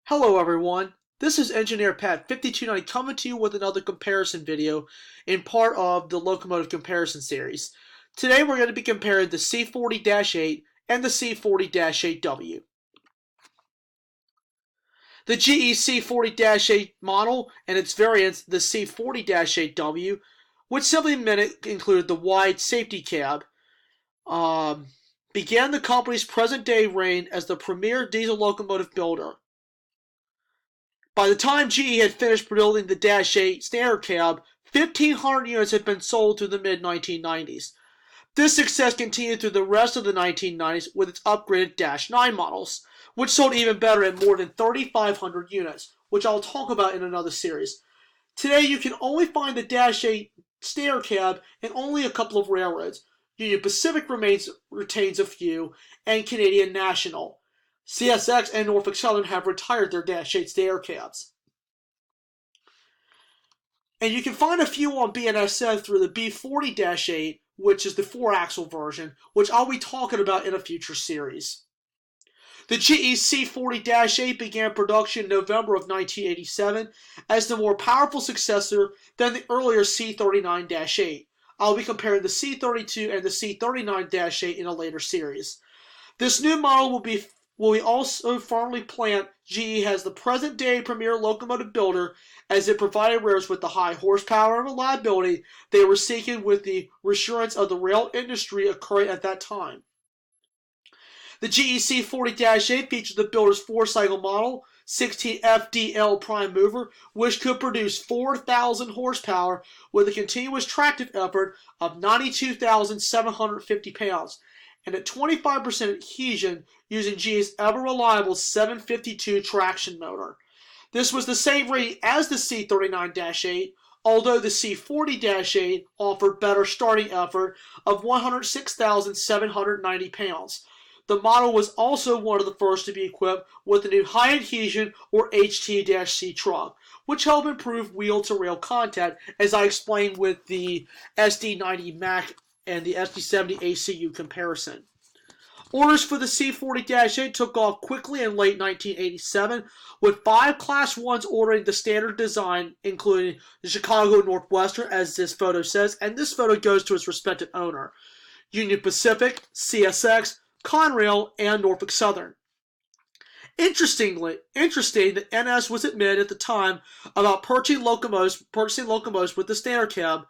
Hello everyone, this is Engineer Pat 5290 coming to you with another comparison video in part of the locomotive comparison series. Today we're going to be comparing the C40-8 and the C40-8W. The GE C40-8 model and its variants, the C40-8W, which simply meant it included the wide safety cab, began the company's present-day reign as the premier diesel locomotive builder. By the time GE had finished building the Dash 8 standard cab, 1,500 units had been sold through the mid-1990s. This success continued through the rest of the 1990s with its upgraded Dash 9 models, which sold even better at more than 3,500 units, which I'll talk about in another series. Today you can only find the Dash 8 standard cab in only a couple of railroads. Union Pacific retains a few, and Canadian National. CSX and Norfolk Southern have retired their Dash 8 standard cabs. And you can find a few on BNSF through the B40-8, which is the 4-axle version, which I'll be talking about in a future series. The GE C40-8 began production in November of 1987 as the more powerful successor than the earlier C39-8. I'll be comparing the C32 and the C39-8 in a later series. This new model will we also firmly plant GE as the present-day premier locomotive builder, as it provided railroads with the high horsepower and reliability they were seeking with the resurgence of the rail industry occurring at that time. The GE C40-8 featured the builder's 4-cycle model, 16 FDL prime mover, which could produce 4,000 horsepower with a continuous tractive effort of 92,750 pounds. And at 25% adhesion using GE's ever-reliable 752 traction motor. This was the same rating as the C39-8, although the C40-8 offered better starting effort of 106,790 pounds. The model was also one of the first to be equipped with the new high adhesion or HT-C truck, which helped improve wheel-to-rail contact, as I explained with the SD90 Mac and the SD70 ACU comparison. Orders for the C40-8 took off quickly in late 1987, with 5 Class 1s ordering the standard design, including the Chicago Northwestern, as this photo says, and this photo goes to its respective owner, Union Pacific, CSX, Conrail, and Norfolk Southern. Interesting that NS was admitted at the time about purchasing locomotives with the standard cab,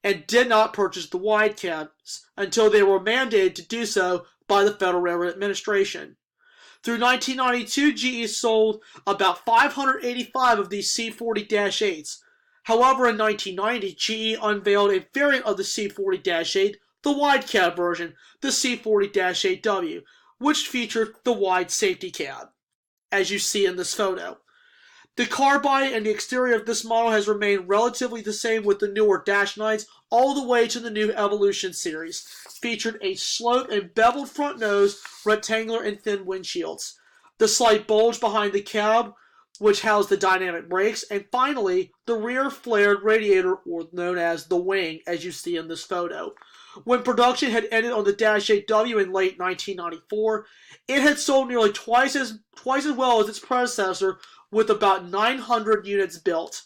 and did not purchase the wide cabs until they were mandated to do so by the Federal Railroad Administration. Through 1992, GE sold about 585 of these C40-8s. However, in 1990, GE unveiled a variant of the C40-8, the wide cab version, the C40-8W, which featured the wide safety cab, as you see in this photo. The car body and the exterior of this model has remained relatively the same with the newer Dash 9s all the way to the new Evolution series. Featured a sloped and beveled front nose, rectangular and thin windshields, the slight bulge behind the cab, which housed the dynamic brakes, and finally, the rear flared radiator, or known as the wing, as you see in this photo. When production had ended on the Dash 8W in late 1994, it had sold nearly twice as well as its predecessor, with about 900 units built.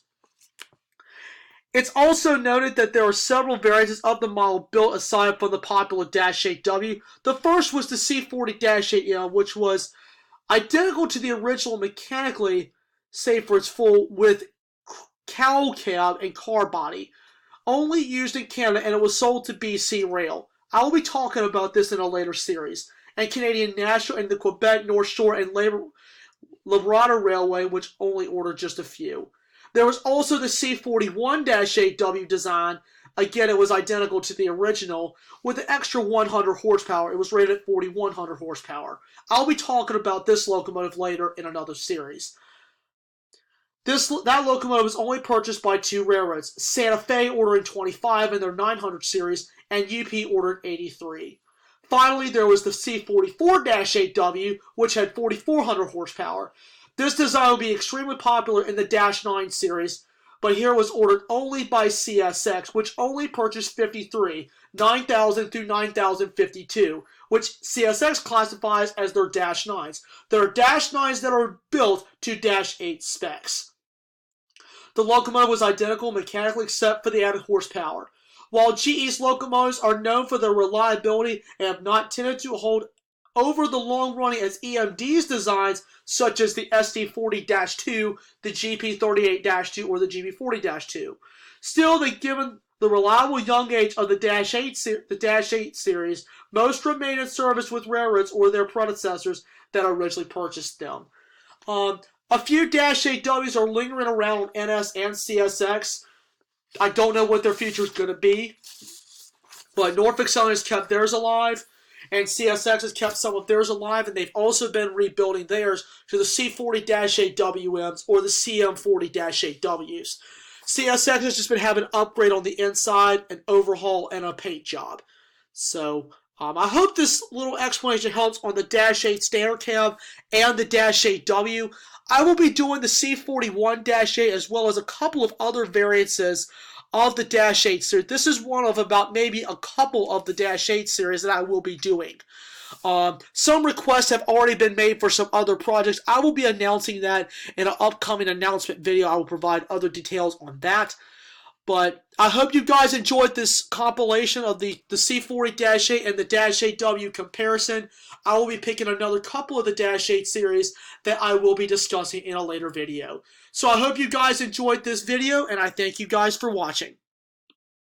It's also noted that there are several variants of the model built aside from the popular Dash 8W. The first was the C40-8, which was identical to the original mechanically, save for its full width cowl cab and car body. Only used in Canada, and it was sold to BC Rail. I will be talking about this in a later series. And Canadian National and the Quebec North Shore and Labrador Railway, which only ordered just a few. There was also the C41-8W design. Again, it was identical to the original, with an extra 100 horsepower. It was rated at 4,100 horsepower. I'll be talking about this locomotive later in another series. That locomotive was only purchased by 2 railroads, Santa Fe ordering 25 in their 900 series, and UP ordered 83. Finally, there was the C44-8W, which had 4,400 horsepower. This design would be extremely popular in the Dash 9 series, but here it was ordered only by CSX, which only purchased 53, 9,000 through 9,052, which CSX classifies as their Dash 9s. There are Dash 9s that are built to Dash 8 specs. The locomotive was identical mechanically except for the added horsepower. While GE's locomotives are known for their reliability and have not tended to hold over the long running as EMD's designs, such as the SD40-2, the GP38-2, or the GB40-2. Still, given the reliable young age of the Dash 8 series, most remain in service with railroads or their predecessors that originally purchased them. A few Dash 8Ws are lingering around on NS and CSX. I don't know what their future is going to be, but Norfolk Southern has kept theirs alive, and CSX has kept some of theirs alive, and they've also been rebuilding theirs to the C40-8WMs or the CM40-8Ws. CSX has just been having an upgrade on the inside, an overhaul, and a paint job. So, I hope this little explanation helps on the Dash 8 standard cab and the Dash 8W. I will be doing the C41-8 as well as a couple of other variances of the Dash 8 series. This is one of about maybe a couple of the Dash 8 series that I will be doing. Some requests have already been made for some other projects. I will be announcing that in an upcoming announcement video. I will provide other details on that. But I hope you guys enjoyed this compilation of the C40-8 and the Dash 8W comparison. I will be picking another couple of the Dash 8 series that I will be discussing in a later video. So I hope you guys enjoyed this video, and I thank you guys for watching.